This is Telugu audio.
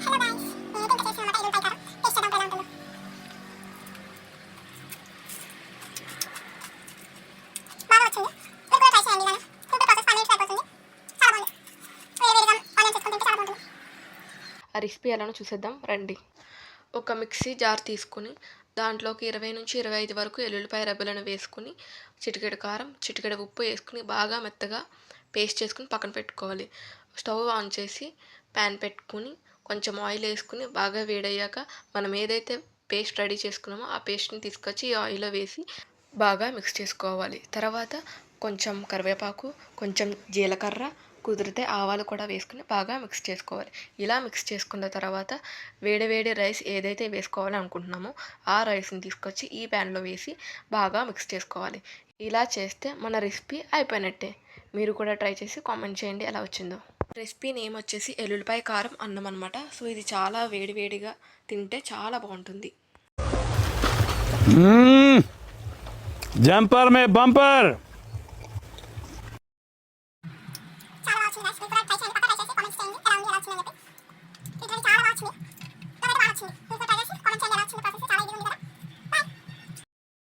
హలో గైస్, నేనైతే ఇంకా చేసాను అన్నమాట ఎల్లుల్లిపాయ కారం. టేస్ట్ చేద్దాం ఎలా ఉంటుందో. బాగా వచ్చింది. మీరు కూడా ట్రై చేయండి ఇలా. సింపుల్ ప్రాసెస్ 5 మినిట్స్ అయిపోతుంది. చాలా బాగుంది. వేడివేడిగా ఆనియన్స్ వేసుకొని తింటే చాలా బాగుంటుంది. ఆ రెసిపీ ఎలానో చూసేద్దాం రండి. ఒక మిక్సీ జార్ తీసుకుని దాంట్లోకి 20 నుంచి 25 వరకు ఎల్లుల్లిపాయ రెబ్బలను వేసుకుని చిటికెడు కారం, చిటికెడు ఉప్పు వేసుకుని బాగా మెత్తగా పేస్ట్ చేసుకుని పక్కన పెట్టుకోవాలి. స్టవ్ ఆన్ చేసి ప్యాన్ పెట్టుకుని కొంచెం ఆయిల్ వేసుకుని బాగా వేడయ్యాక మనం ఏదైతే పేస్ట్ రెడీ చేసుకున్నామో ఆ పేస్ట్ని తీసుకొచ్చి ఈ ఆయిల్లో వేసి బాగా మిక్స్ చేసుకోవాలి. తర్వాత కొంచెం కరివేపాకు, కొంచెం జీలకర్ర, కుదిరితే ఆవాలు కూడా వేసుకుని బాగా మిక్స్ చేసుకోవాలి. ఇలా మిక్స్ చేసుకున్న తర్వాత వేడి వేడి రైస్ ఏదైతే వేసుకోవాలని అనుకుంటున్నామో ఆ రైస్ని తీసుకొచ్చి ఈ ప్యాన్లో వేసి బాగా మిక్స్ చేసుకోవాలి. ఇలా చేస్తే మన రెసిపీ అయిపోయినట్టే. మీరు కూడా ట్రై చేసి కామెంట్ చేయండి ఎలా వచ్చిందో. రెసిపీ నేమ్ వచ్చేసి ఎల్లుల్లిపాయ కారం అన్నం అనమాట. సో ఇది చాలా వేడివేడిగా తింటే చాలా బాగుంటుంది. जंपर में बम्पर చాలా బాగా వచ్చింది గైస్. మీరు కూడా ట్రై చేయండి. పక్కా ట్రై చేసి కామెంట్స్ చేయండి ఎలా ఉంది, ఎలా వచ్చిందని చెప్పి. లిటరల్లీ చాలా బాగా వచ్చింది. నాకైతే బాగా వచ్చింది. మీరు కూడా